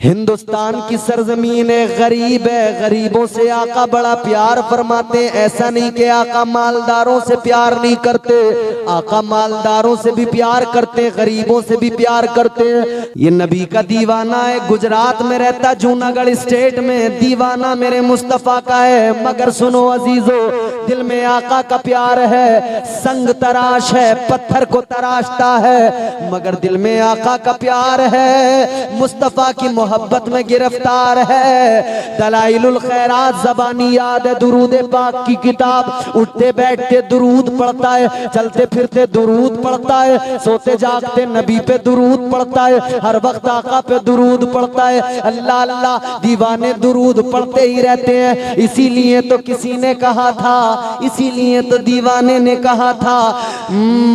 हिंदुस्तान की सरजमीन गरीब है, गरीबों से आका बड़ा प्यार फरमाते हैं। ऐसा नहीं कि आका मालदारों से प्यार नहीं करते, आका मालदारों से भी प्यार करते, गरीबों से भी प्यार करते हैं। ये नबी का दीवाना है, गुजरात में रहता, जूनागढ़ स्टेट में, दीवाना मेरे मुस्तफा का है। मगर सुनो अजीजो, दिल में आका का प्यार है, संग तराश है, पत्थर को तराशता है, मगर दिल में आका का प्यार है, मुस्तफा की मोहब्बत में गिरफ्तार है। दलाइलुल खैरात ज़बानी याद है, दुरूद पाक की किताब, उठते बैठते दुरूद पढ़ता है, चलते फिरते दुरूद पढ़ता है, सोते जागते नबी पे दुरूद पढ़ता है, हर वक्त आका पे दुरूद पढ़ता है। अल्लाह अल्लाह दीवाने दुरूद पढ़ते ही रहते हैं। इसीलिए तो किसी ने कहा था, इसीलिए तो दीवाने ने कहा था,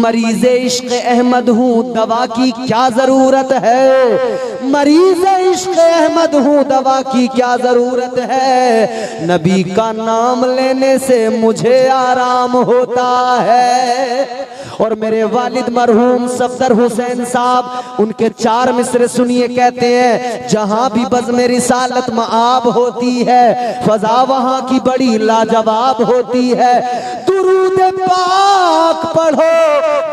मरीज़े इश्क अहमद हूँ, दवा की क्या जरूरत है, मरीज़े इश्क अहमद हूँ, दवा की क्या जरूरत है, नबी का नाम लेने से मुझे आराम होता है। और मेरे वालिद मरहूम सफदर हुसैन साहब, उनके 4 मिसरे सुनिए, कहते हैं, जहां भी बज़्म रिसालत मआब होती है, फजा वहां की बड़ी लाजवाब होती है। दुरूद पाक पढ़ो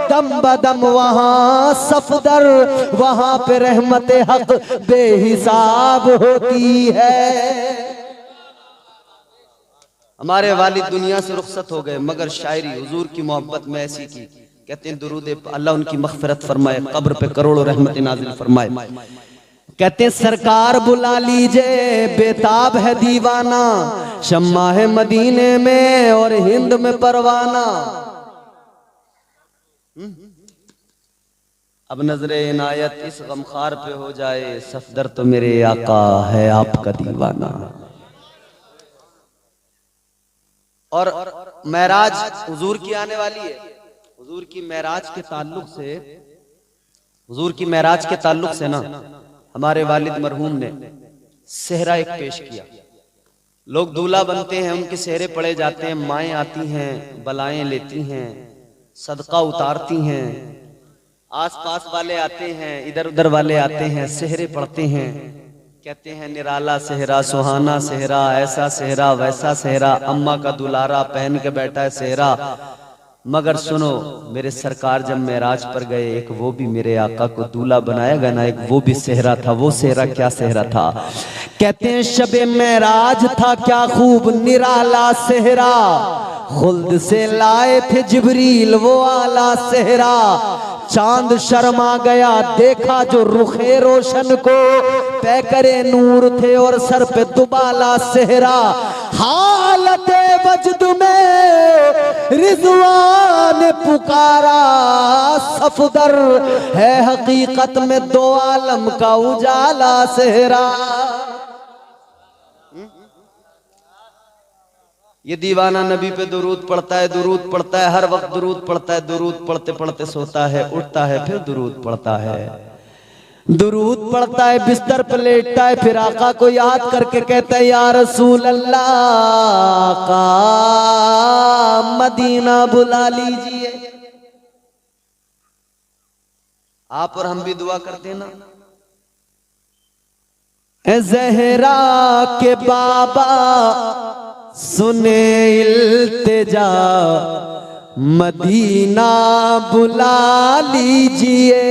दम बदम वहां सफदर, वहां पे रहमत हक बेहिसाब होती है। हमारे वालिद दुनिया से रुखसत हो गए, मगर शायरी हुजूर की मोहब्बत में ऐसी की। कहते हैं दुरूद, अल्लाह उनकी मग़फ़िरत फरमाए, कब्र पे करोड़ों रहमत नाज़िल फरमाए। कहते हैं सरकार बुला लीजिए, बेताब है दीवाना, शम्मा है मदीने में और हिंद में परवाना। अब नजरे इनायत इस गमखार पे हो जाए, सफदर तो मेरे आका है आपका दीवाना। और महराज हुजूर की आने वाली है, हुजूर की महराज के ताल्लुक से, हुजूर की महराज के ताल्लुक से ना हमारे वालिद मरहूम ने सेहरा एक पेश किया। लोग दूल्हा बनते हैं, उनके सेहरे पड़े जाते हैं, माएँ आती हैं, बलाएं लेती हैं, सदका उतारती हैं, आस पास वाले आते हैं, इधर उधर वाले आते हैं, सेहरे पड़ते हैं, कहते हैं निराला सेहरा, सुहाना सेहरा, ऐसा सेहरा वैसा सेहरा, अम्मा का दुलारा पहन के बैठा है सेहरा। मगर सुनो, मेरे सरकार जब मेराज पर गए, एक वो भी मेरे आका को दूल्हा बनाएगा ना, एक वो भी सेहरा था। वो सेहरा क्या सेहरा था? कहते हैं शबे मेराज था क्या खूब निराला सेहरा, खुल्द से लाए थे जिब्रील वो आला सेहरा। चांद शर्मा गया देखा जो रुखे रोशन को, पैकरे नूर थे और सर पे दुबाला सेहरा। हालत वजद में रिजवान पुकारा, सफदर है हकीकत में दो आलम का उजाला सेहरा। ये दीवाना नबी पे दुरूद पढ़ता है, दुरूद पढ़ता है, हर वक्त दुरूद पढ़ता है, दुरूद पढ़ते पढ़ते सोता है, उठता है, फिर दुरूद पढ़ता है, दुरूद पढ़ता है, बिस्तर पर लेटता है, फिर आका को याद करके कहता है, या रसूल अल्लाह, आका मदीना बुला लीजिए। आप और हम भी दुआ करते हैं ना, ए ज़हरा के बाबा सुने इल्तिजा, मदीना बुला लीजिए।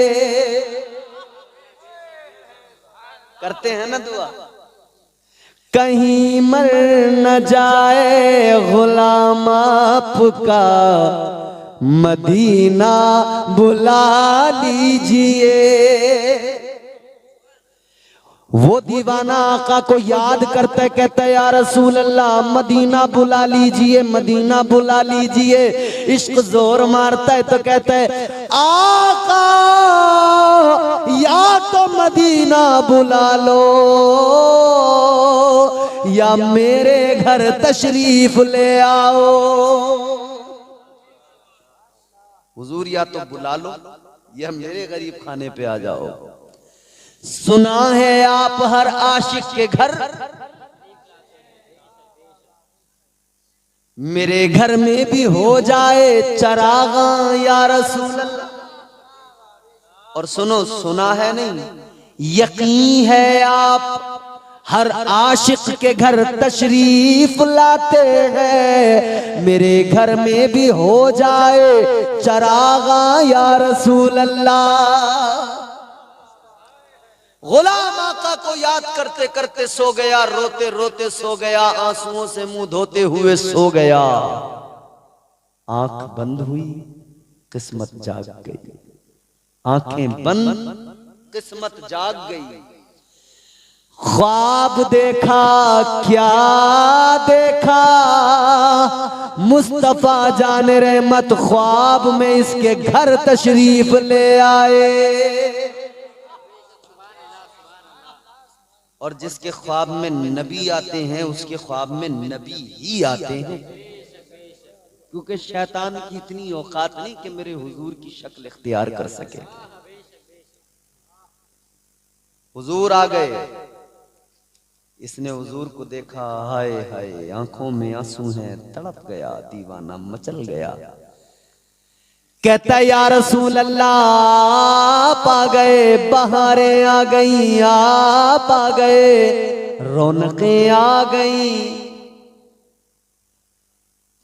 करते हैं ना दुआ, कहीं मर न जाए गुलाम आपका, मदीना बुला लीजिए। वो दीवाना आका को याद करता है, कहता है या रसूल अल्लाह मदीना बुला लीजिए, मदीना बुला लीजिए। इश्क जोर मारता है तो कहता है आका या तो मदीना बुला लो, या मेरे घर तशरीफ ले आओ। हुजूर या तो बुला लो या मेरे गरीब खाने पे आ जाओ। सुना है आप हर आशिक के घर, मेरे घर में भी हो जाए चरागा या रसूल अल्लाह। और सुनो, सुना है नहीं, यकीन है आप हर आशिक के घर तशरीफ लाते हैं, मेरे घर में भी हो जाए चरागा या रसूल अल्लाह। गुलाम आका को याद करते करते सो गया, रोते रोते सो गया, आंसुओं से मुंह धोते हुए सो गया। आंख बंद हुई, किस्मत जाग गई। आंखें बंद, किस्मत जाग गई। ख्वाब देखा, क्या देखा, मुस्तफा जान रहमत ख्वाब में इसके घर तशरीफ ले आए। और जिसके ख्वाब में नबी आते हैं उसके ख्वाब में नबी ही आते हैं, क्योंकि शैतान की इतनी औकात नहीं कि मेरे हुजूर की शक्ल इख्तियार कर सके। हुजूर आ गए, इसने हुजूर को देखा, हाय हाय आंखों में आंसू हैं, तड़प गया, दीवाना मचल गया। कहता या रसूल अल्लाह आप आ गए, बहारें आ गई, आप आ गए, रौनकें आ गई,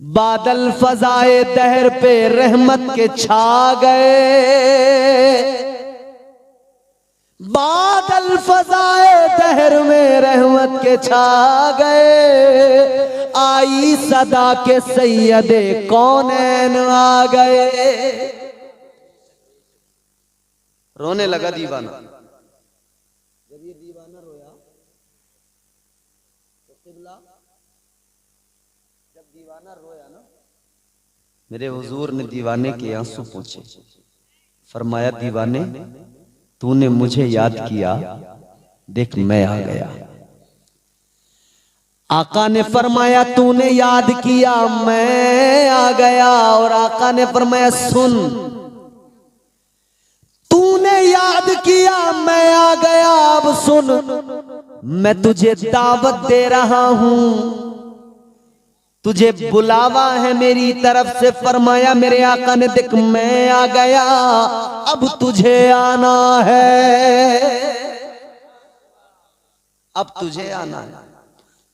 बादल फजाए दहर पे रहमत के छा गए, बादल फजाए दहर में रहमत के छा गए, आई सदा के सैयदे कौनैन आ गए। रोने लगा दीवाना। जब ये दीवाना रोया तो क़िबला, जब दीवाना रोया ना, मेरे हुजूर ने दीवाने के आंसू पोंछे, फरमाया दीवाने तूने मुझे याद किया, देख मैं आ गया। आका ने फरमाया तूने याद किया, मैं आ गया। और आका ने फरमाया सुन, तूने याद किया, मैं आ गया, अब सुन मैं तुझे दावत दे रहा हूं, तुझे बुलावा है मेरी तरफ से। फरमाया मेरे आका ने देख मैं आ गया, अब तुझे आना है, अब तुझे आना है।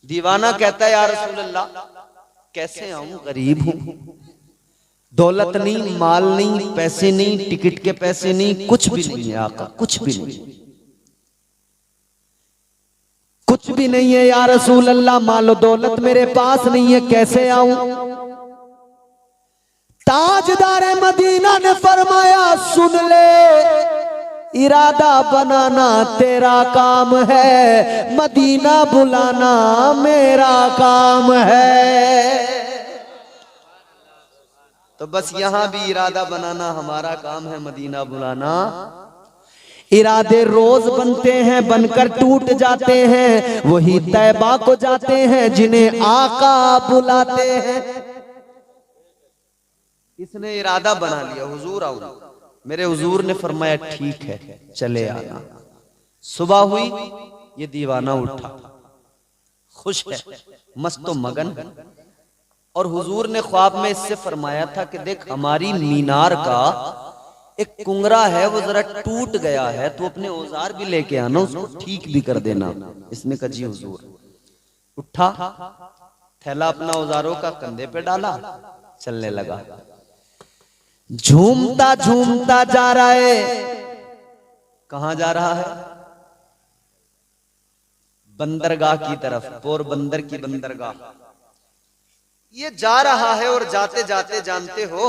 दीवाना कहता है या रसूल अल्लाह कैसे आऊं, गरीब हूं, दौलत नहीं, माल नहीं, पैसे नहीं, टिकट के पैसे नहीं, कुछ भी नहीं है आका, कुछ भी नहीं, कुछ भी नहीं है या रसूल अल्लाह, मालो दौलत मेरे पास नहीं है, कैसे आऊं। ताजदार मदीना ने फरमाया सुन ले, इरादा बनाना तेरा काम है, मदीना बुलाना मेरा काम है। तो बस यहां भी इरादा बनाना हमारा काम है, मदीना बुलाना। इरादे रोज बनते हैं, बनकर टूट जाते हैं, वही तैबा को जाते हैं जिन्हें आका बुलाते हैं। इसने इरादा बना लिया हुजूर आऊंगा, मेरे हुजूर ने फरमाया ठीक है चले आना। सुबह हुई, ये दीवाना उठा, खुश है, मस्तो मगन है। और हुजूर ने ख्वाब में इससे फरमाया था कि देख हमारी मीनार का एक कुंगरा है वो जरा टूट गया है, तो अपने औजार भी लेके आना, उसको ठीक भी कर देना। इसने कहा जी हुजूर। उठा, थैला अपना औजारों का कंधे पे डाला, चलने लगा। झूमता झूमता जा रहा है, कहां जा रहा है, बंदरगाह की तरफ, पोरबंदर की बंदरगाह। ये जा रहा है और जाते जाते जानते हो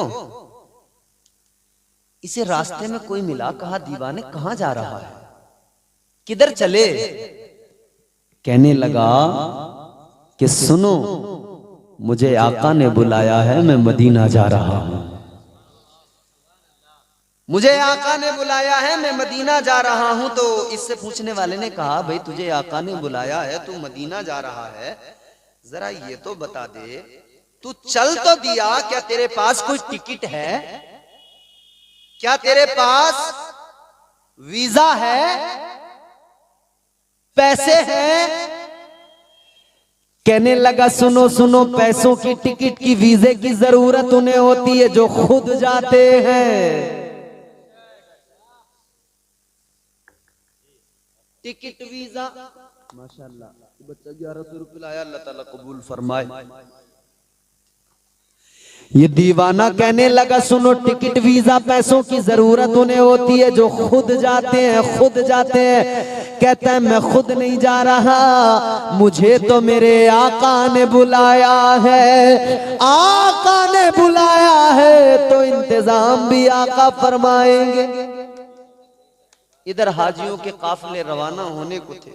इसे रास्ते में कोई मिला, कहा दीवाने कहां जा रहा है, किधर चले। कहने लगा कि सुनो मुझे आका ने बुलाया है, मैं मदीना जा रहा हूं, मुझे आका ने बुलाया है, मैं मदीना जा रहा हूं। तो इससे पूछने वाले ने कहा भाई तुझे आका ने बुलाया है, तू मदीना जा रहा है, जरा ये तो बता दे, तू चल तो दिया, क्या तेरे पास कोई टिकट है, क्या तेरे पास वीजा है, पैसे हैं। कहने लगा सुनो सुनो, पैसों की, टिकट की, वीजे की जरूरत उन्हें होती है जो खुद जाते हैं। टिकट वीजा, माशाल्लाह बच्चा 1100 रुपये लाया, अल्लाह ताला कबूल फरमाए। ये दीवाना कहने लगा सुनो, टिकट वीजा पैसों की जरूरत उन्हें होती है जो खुद जाते हैं, खुद जाते हैं। कहता है मैं खुद नहीं जा रहा, मुझे तो मेरे आका ने बुलाया है, आका ने बुलाया है तो इंतजाम भी आका फरमाएंगे। इधर हाजियों के काफिले रवाना होने को थे।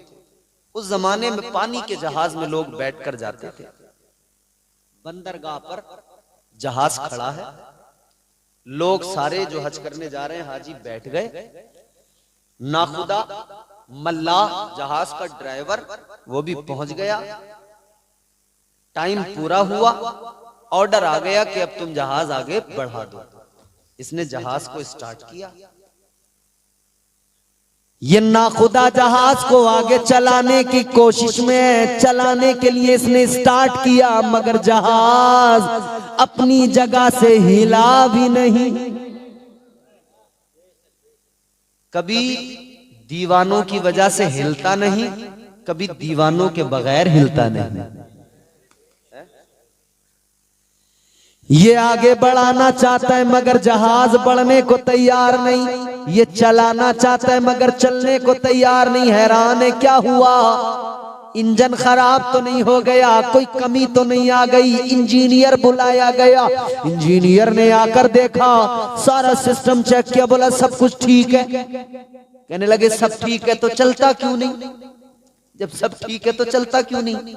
उस जमाने में पानी के जहाज में लोग बैठकर जाते थे। बंदरगाह पर जहाज खड़ा है, लोग सारे जो हज करने जा रहे हैं हाजी बैठ गए। नाखुदा मल्लाह जहाज का ड्राइवर वो भी पहुंच गया। टाइम पूरा हुआ, ऑर्डर आ गया कि अब तुम जहाज आगे बढ़ा दो। इसने जहाज को स्टार्ट किया। ये नाखुदा जहाज को आगे चलाने की कोशिश में, चलाने के लिए इसने स्टार्ट किया, मगर जहाज अपनी जगह से हिला भी नहीं। कभी दीवानों की वजह से हिलता नहीं, कभी दीवानों के बगैर हिलता नहीं। ये आगे बढ़ाना चाहता है मगर जहाज बढ़ने को तैयार नहीं। ये चलाना चाहता है मगर चलने को तैयार नहीं। हैरान है क्या हुआ, इंजन खराब तो नहीं हो गया, कोई कमी तो नहीं आ गई। इंजीनियर बुलाया गया, इंजीनियर ने आकर देखा, सारा सिस्टम चेक किया, बोला सब कुछ ठीक है। कहने लगे सब ठीक है तो चलता क्यों नहीं? जब सब ठीक है तो चलता क्यों नहीं?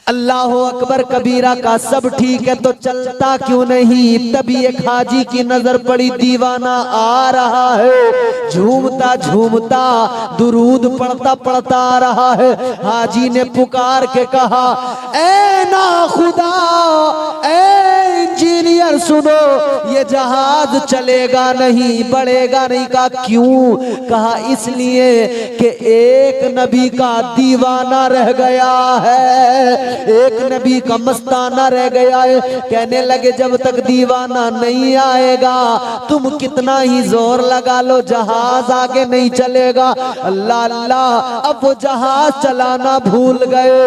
अल्लाह अकबर कबीरा का सब ठीक है तो चलता क्यों नहीं? तभी एक हाजी की नजर पड़ी, दीवाना आ रहा है, झूमता झूमता दुरूद पढ़ता पढ़ता आ रहा है। हाजी ने पुकार के कहा, ए नाखुदा, ए इंजीनियर सुनो, ये जहाज चलेगा नहीं, बढ़ेगा नहीं। कहा क्यों? कहा इसलिए कि एक नबी का दीवाना रह गया है, एक नबी का मस्ताना रह गया है। कहने लगे जब तक दीवाना नहीं आएगा तुम कितना ही जोर लगा लो, जहाज आगे नहीं चलेगा। अल्लाह अल्लाह, अब वो जहाज चलाना भूल गए,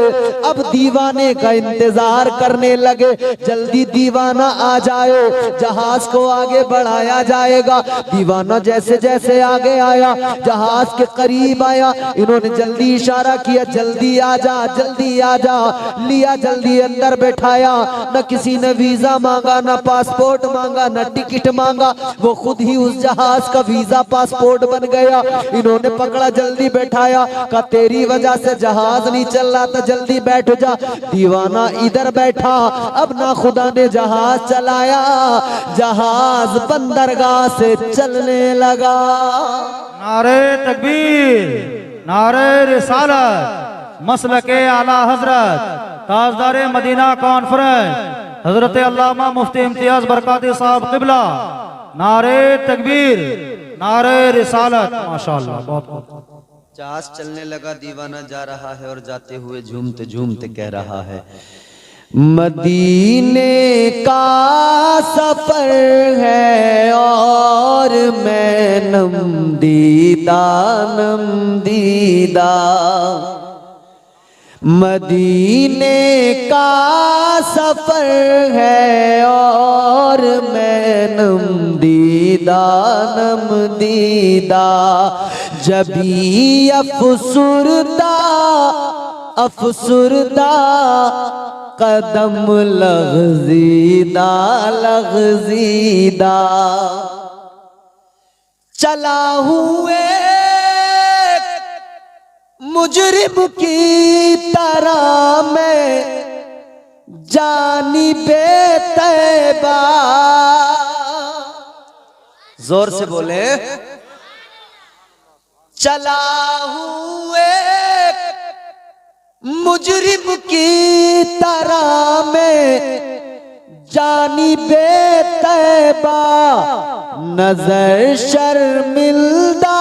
अब दीवाने का इंतजार करने लगे। जल्दी दीवाना आ जाए, जहाज को आगे बढ़ाया जाएगा। दीवाना जैसे जैसे आगे आया, जहाज के करीब आया, इन्होंने जल्दी इशारा किया, जल्दी आ जा, जल्दी आ जा। लिया, जल्दी अंदर बैठाया। न किसी ने वीजा मांगा, न पासपोर्ट मांगा, न टिकट मांगा, वो खुद ही उस जहाज का वीजा पासपोर्ट बन गया। इन्होंने पकड़ा, जल्दी बैठाया, कहा तेरी वजह से जहाज नहीं चल रहा था, जल्दी बैठ जा। दीवाना इधर बैठा। अब ना खुदा ने जहाज चलाया, जहाज बंदरगाह से चलने लगा। नारे तकबीर, नारे रिसालत, मसलके आला हजरत ताजदारे मदीना कॉन्फ्रेंस हजरत अल्लामा मुफ्ती इम्तियाज बरकाती साहब किबला। नारे तकबीर, नारे रिसालत, माशाअल्लाह। बहुत जहाज चलने लगा, दीवाना जा रहा है और जाते हुए झूमते झूमते कह रहा है, मदीने का सफर है और मैं नमदीदा नमदीदा। मदीने का सफर है और मैं नमदीदा नमदीदा। जबी अफसुरदा अफसुरदा कदम लग़ज़ीदा लग़ज़ीदा। चला हुए मुजरिम की तरह मैं जानिबे तैबा। जोर से बोले, चला हुए मुजरिम की तरह में जानिबे तैबा। नजर शर्मिंदा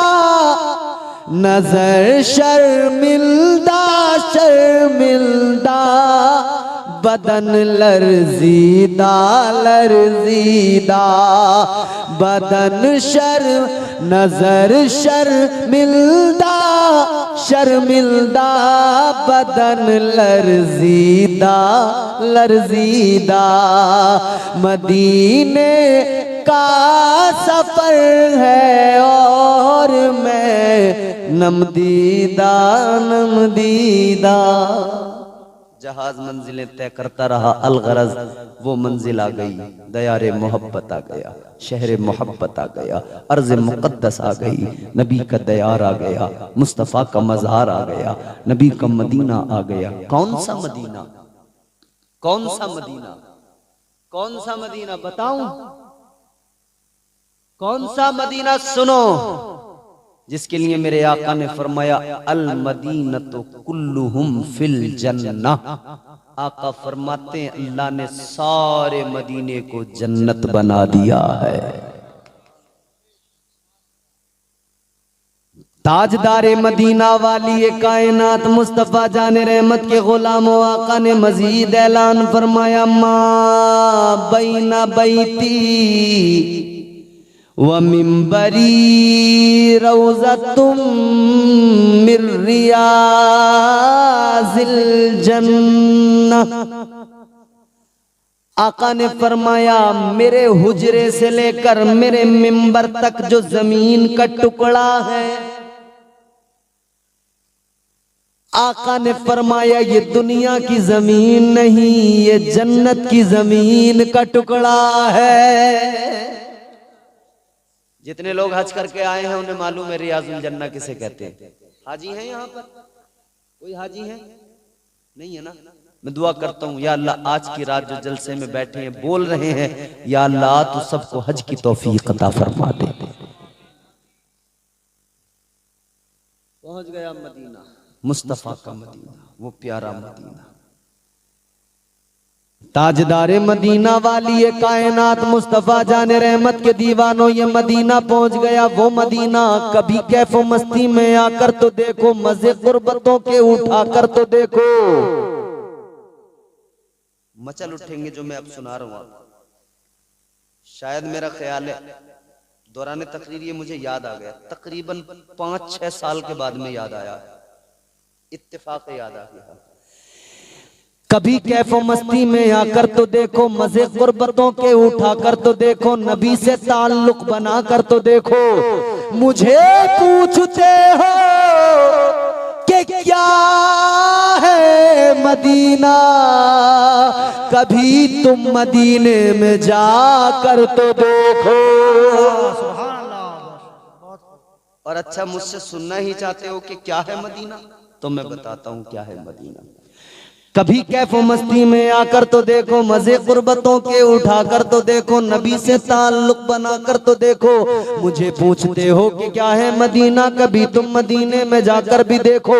नजर शर्मिंदा शर्मिंदा बदन लर्जीदा लर्जीदा, बदन नजर शर्मिंदा शर्मिंदा, बदन लर्जीदा लर्जीदा। मदीने का सफर है और मैं नमदीदा नमदीदा। जहाज मंजिलें तय करता रहा, अलगरज वो मंजिल आ गई, दयारे मोहब्बत आ गया, शहर मोहब्बत आ गया, अर्ज मुक़द्दस आ गई, नबी का दयार आ गया, मुस्तफ़ा का मज़ार आ गया, नबी का मदीना आ गया। कौन सा मदीना, कौन सा मदीना, कौन सा मदीना बताऊं? कौन सा मदीना? सुनो, जिसके लिए मेरे आका ने फरमाया अल मदीनतु कुल्लुहुम फिल जन्नह। आका फरमाते हैं अल्लाह ने सारे मदीने को जन्नत बना दिया है। ताजदारे मदीना वाली कायनात मुस्तफ़ा जाने रहमत के गुलामों आका ने मजीद ऐलान फरमाया मा बैना बैती व मिंबरी रौज़तुम मिर रियाज़िल जन्नह। आका ने फरमाया मेरे हुजरे से लेकर मेरे मिंबर तक जो जमीन का टुकड़ा है, आका ने फरमाया ये दुनिया की जमीन नहीं, ये जन्नत की जमीन का टुकड़ा है। जितने लोग हज करके आए हैं उन्हें मालूम है रियाजुल जन्नह किसे कहते हैं। हाजी हैं यहाँ पर? कोई हाजी है? नहीं है ना? मैं दुआ करता हूँ या अल्लाह आज की रात जो जलसे में बैठे हैं बोल रहे हैं, या अल्लाह तू सबको हज की तौफीक अता फरमा दे। पहुंच गया मदीना, मुस्तफ़ा का मदीना, वो प्यारा मदीना। ताजदारे मदीना वाली ये कायनात मुस्तफ़ा जाने रहमत के दीवानों, ये मदीना पहुंच गया। वो मदीना कभी कैफो मस्ती में आकर तो देखो, मजे गुर्बतों के उठा कर तो देखो। मचल उठेंगे जो मैं अब सुना रहा हूं। शायद मेरा ख्याल है दौरान तकरीर ये मुझे याद आ गया, तकरीबन 5-6 साल के बाद में याद आया, इत्तेफाक याद आ गया। कभी कैफो मस्ती में आकर तो देखो, मजे गुर्बतों के उठा कर तो देखो, नबी से ताल्लुक बना कर तो देखो। मुझे पूछते हो कि क्या है मदीना, कभी तुम मदीने में जाकर तो देखो। और अच्छा मुझसे सुनना ही चाहते हो कि क्या है मदीना, तो मैं बताता हूं क्या है मदीना। कभी कैफो मस्ती में आकर तो देखो, मजे गुर्बतों के उठा कर तो देखो, नबी से ताल्लुक बना कर तो देखो। मुझे पूछते हो कि क्या है मदीना, कभी तुम मदीने में जाकर भी देखो,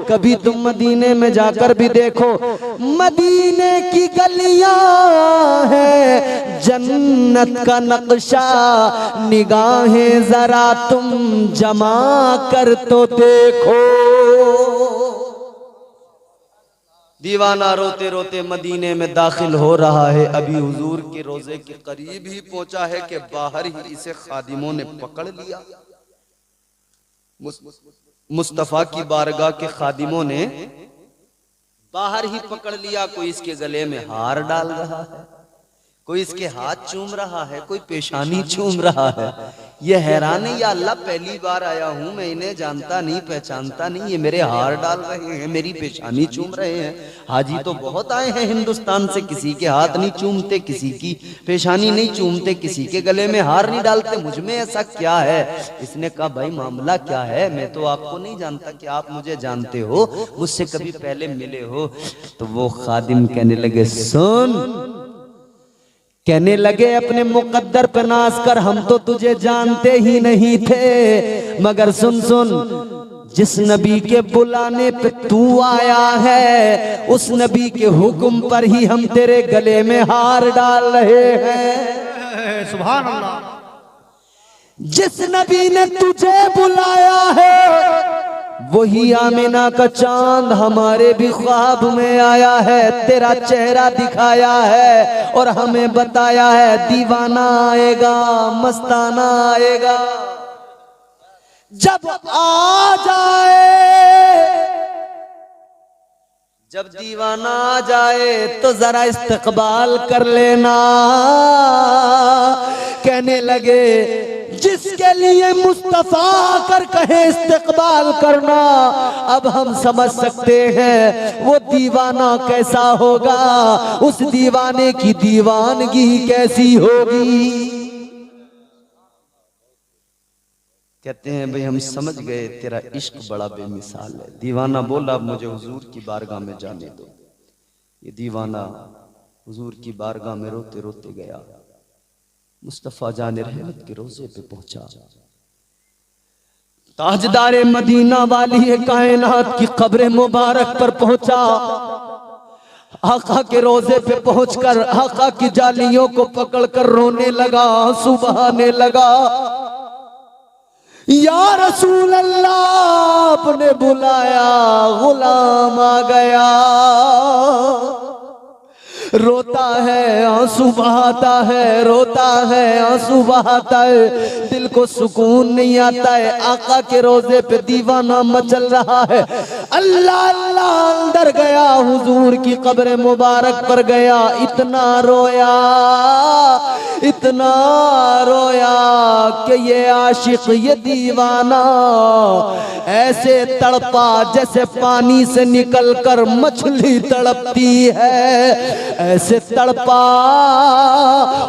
कभी तुम मदीने में जाकर भी देखो। मदीने की गलियां है जन्नत का नक्शा, निगाहें जरा तुम जमा कर तो देखो। दीवाना रोते रोते मदीने में दाखिल हो रहा है, अभी हुजूर के रोजे के करीब ही पहुंचा है कि बाहर ही इसे खादिमों ने पकड़ लिया। मुस्तफा की बारगाह के खादिमों ने बाहर ही पकड़ लिया। कोई इसके गले में हार डाल रहा है, कोई इसके हाथ चूम रहा है, कोई पेशानी चूम रहा है। ये हैरान है, या अल्लाह पहली बार आया हूं, मैं इन्हें जानता नहीं पहचानता नहीं, ये मेरे हार डाल रहे हैं, मेरी पेशानी चूम रहे हैं। हाजी तो बहुत आए हैं हिंदुस्तान से, किसी के हाथ नहीं चूमते, किसी की पेशानी नहीं चूमते, किसी के गले में हार नहीं डालते, मुझ में ऐसा क्या है? इसने कहा भाई मामला क्या है, मैं तो आपको नहीं जानता कि आप मुझे जानते हो, मुझसे कभी पहले मिले हो। तो वो खादिम कहने लगे सुन, कहने लगे अपने मुकद्दर पे नाज कर, हम तो तुझे जानते ही नहीं थे, मगर सुन सुन, जिस नबी के बुलाने पे तू आया है, उस नबी के हुक्म पर ही हम तेरे गले में हार डाल रहे हैं। सुभान अल्लाह। जिस नबी ने तुझे बुलाया है, वही आमिना का चांद हमारे भी ख्वाब में आया है, तेरा चेहरा दिखाया है और हमें बताया है दीवाना आएगा, मस्ताना आएगा। जब आ जाए, जब दीवाना आ जाए तो जरा इस्तकबाल कर लेना। कहने लगे जिसके लिए मुस्तफा कर कहे इस्तकबाल करना, अब हम समझ सकते हैं वो दीवाना कैसा होगा, उस दीवाने की दीवानगी कैसी होगी। कहते हैं भाई हम समझ गए तेरा इश्क बड़ा बेमिसाल है। दीवाना बोला अब मुझे हुजूर की बारगाह में जाने दो। ये दीवाना हुजूर की बारगाह में रोते रोते गया, मुस्तफा जाने रहमत के रोजे पे पहुंचा। ताजदारे मदीना वाली कायनात की कब्र मुबारक पर पहुंचा। आका के रोजे पे पहुंचकर आका की जालियों को पकड़कर रोने लगा, आंसू बहाने लगा। या रसूल अल्लाह आपने बुलाया, गुलाम आ गया। रोता है आंसू बहाता है, रोता है आंसू बहाता है, दिल को सुकून नहीं आता है। आका के रोजे पे दीवाना मचल रहा है। अल्लाह अल्लाह अंदर गया, हुजूर की कब्र मुबारक पर गया। इतना रोया, इतना रोया कि ये आशिक, ये दीवाना ऐसे तड़पा जैसे पानी से निकलकर मछली तड़पती है। ऐसे तड़पा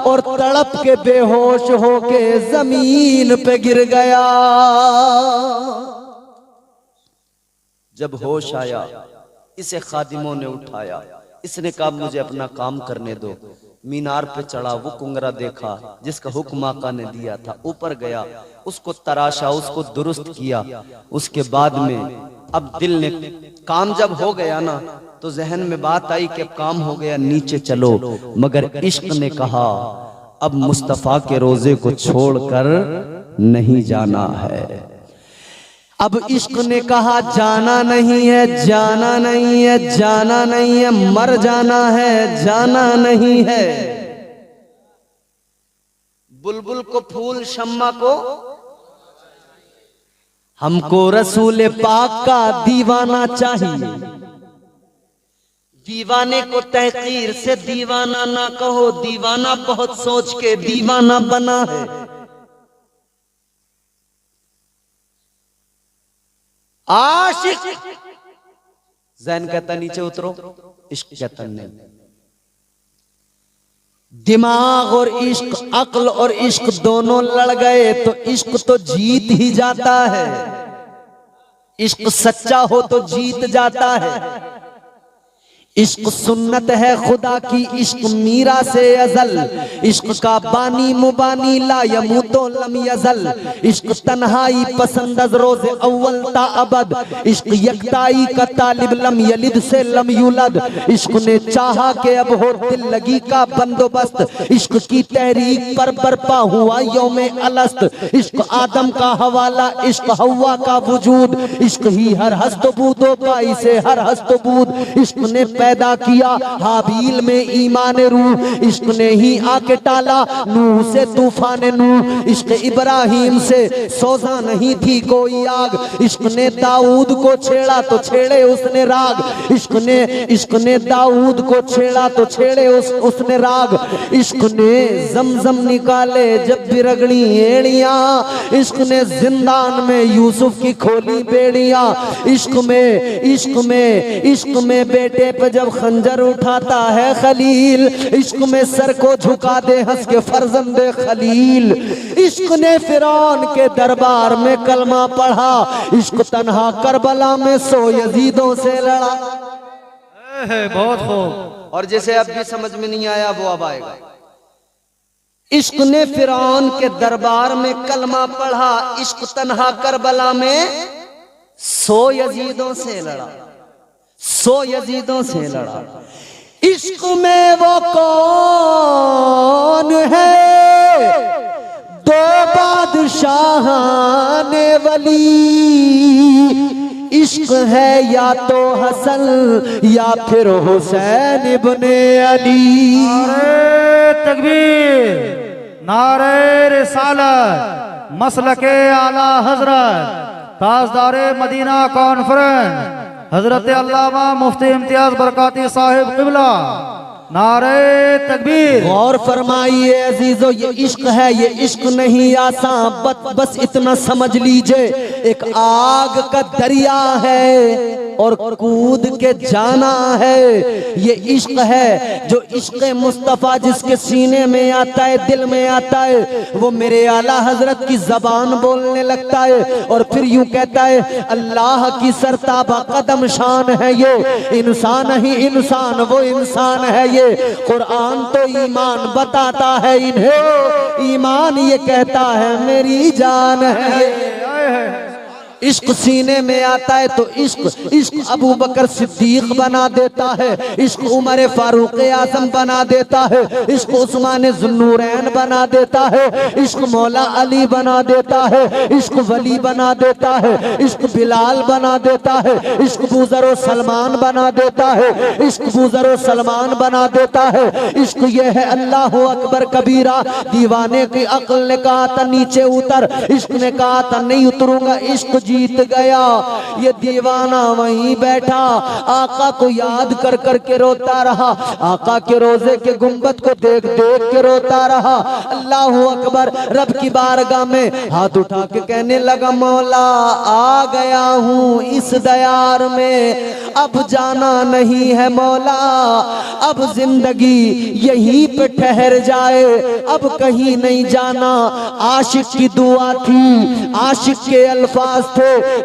और तड़प के बेहोश होके जमीन पे गिर गया। जब होश आया इसे खादिमों ने उठाया। इसने कहा मुझे अपना काम करने दो। मीनार पे चढ़ा, वो कुंगरा देखा जिसका हुक्म आका ने दिया था, ऊपर गया, उसको तराशा, उसको दुरुस्त किया। उसके बाद में अब दिल ने काम जब हो गया ना तो जहन में बात आई कि अब काम हो गया, नीचे चलो। मगर इश्क ने कहा अब मुस्तफा के रोजे को छोड़कर नहीं जाना है। अब इश्क ने कहा जाना नहीं है, जाना नहीं है, जाना नहीं है, मर जाना है, जाना नहीं है। बुलबुल को फूल, शम्मा को, हमको रसूल पाक का दीवाना चाहिए। दीवाने को तहकीर से दीवाना ना कहो, दीवाना बहुत सोच के दीवाना बना है। आशिक जैन कहता नीचे उतरो, इश्क कहता नहीं। दिमाग और इश्क, अक्ल और इश्क दोनों लड़ गए तो इश्क तो जीत ही जाता है। इश्क सच्चा हो तो जीत जाता है। इश्क सुन्नत है खुदा की, इश्क मीरा से अजल। इश्क का बानी मुबानी ला यमूतो लम यजल। इश्क तन्हाई पसंद रोज़े अव्वल ता अबद। इश्क यकताई का तालिब लम यलिद से लम यूलद। इश्क ने चाहा कि अब हो दिल लगी का बंदोबस्त। इश्क की तहरीक पर बरपा हुआ यौमे अलस्त। इश्क आदम का हवाला, इश्क हवा का वजूद। इश्क ही हर हस्तबूदो पाई से हर हस्तबूद। इश्क ने पैदा किया हाबील में ईमान रूह। इश्क ने ही आके टाला नूह से तूफान नूह। इश्क इब्राहिम से सोजा नहीं थी कोई आग। इश्क ने दाऊद को छेड़ा तो छेड़े उसने राग। इश्क ने दाऊद को छेड़ा तो छेड़े उसने राग। इश्क ने जमजम निकाले जब भी रगड़ी एड़ियां। इश्क ने जिंदान में यूसुफ की खोली बेड़ियां। इश्क में बेटे पे जब खंजर उठाता है खलील। इश्क में सर को झुका दे हंस के फर्जंदे खलील। इश्क ने फिरौन के दरबार में कलमा पढ़ा। इश्क तन्हा करबला में 100 यजीदों से लड़ा। बहुत खूब। और जैसे अब भी समझ में नहीं आया वो अब आएगा। इश्क ने फिरौन के दरबार में कलमा पढ़ा। इश्क तन्हा करबला में 100 यजीदों से लड़ा, 100 यजीदों से लड़ा। इश्क में वो कौन है दो बादशाह ने वली। इश्क है या तो हसन या फिर हुसैन इब्ने अली। नारे तकबीर, नारे रिसालत, मसलके आला हजरत ताजदारे मदीना कॉन्फ्रेंस हजरत अल्लामा मुफ्ती इम्तियाज बरकाती साहिब किबला। नारे तकबीर। गौर फरमाइए अजीजों, ये इश्क है, ये इश्क नहीं आसान। बस इतना समझ लीजिए, एक आग का दरिया है और कूद के जाना है। ये इश्क है जो इश्क मुस्तफ़ा जिसके सीने में आता है, दिल में आता है, वो मेरे आला हजरत की जबान बोलने लगता है और फिर यूं कहता है अल्लाह की सरताबा कदम शान है ये, इंसान ही इंसान वो इंसान है ये। कुरान तो ईमान बताता है इन्हें, ईमान ये कहता है मेरी जान है ये। इश्क सीने में आता है तो इश्क अबू बकर सिद्दीक बना देता है, इश्क उमर फारूक आजम बना देता है, इश्क उस्मान जुन्नूरैन बना देता है, इश्क मौला अली बना देता है, इश्क वली बना देता है, इश्क बिलाल बना देता है, इश्क बूजर सलमान बना देता है, इश्क बूजर सलमान बना देता है। इश्क ये है अल्लाह अकबर कबीरा। दीवाने की अक्ल ने कहा था नीचे उतर, इश्क ने कहा था नहीं उतरूंगा, इश्क जीत गया। ये दीवाना वहीं बैठा आका को याद कर कर के रोता रहा, आका के रोजे के गुंबद को देख देख के रोता रहा। अल्लाह अकबर, रब की बारगाह में हाथ उठा के कहने लगा मौला आ गया हूँ इस दयार में, अब जाना नहीं है मौला, अब जिंदगी यहीं पे ठहर जाए, अब कहीं नहीं जाना। आशिक की दुआ थी, आशिक के अल्फाज थे,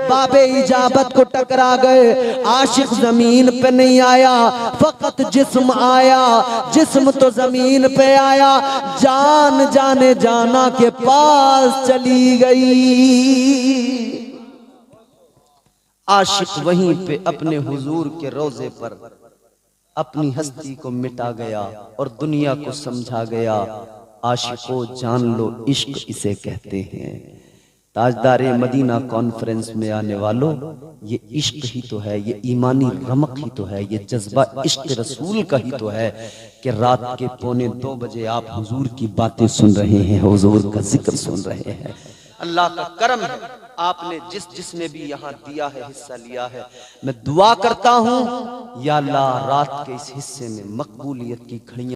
बाबे इजाबत को टकरा गए। आशिक जमीन पे नहीं आया, फकत जिस्म आया, जिस्म तो जमीन पे आया, जान जाने जाना के पास चली गई। आशिक वहीं पे अपने हुजूर के रोजे पर अपनी हस्ती को मिटा गया और दुनिया को समझा गया। आशिको जान लो इश्क इसे कहते हैं। ताजदारे मदीना कॉन्फ्रेंस में आने वालों, ये इश्क ही तो है, ये ईमानी रमक ही तो है, ये जज्बा इश्क रसूल का ही तो है कि रात के 1:45 बजे आप हुजूर की बातें सुन रहे हैं, हुजूर का जिक्र सुन रहे हैं। अल्लाह का करम है, आपने जिसने भी यहाँ दिया है, हिस्सा लिया है। मैं दुआ करता हूँ या अल्लाह रात के इस हिस्से में मकबूलियत की घड़ियां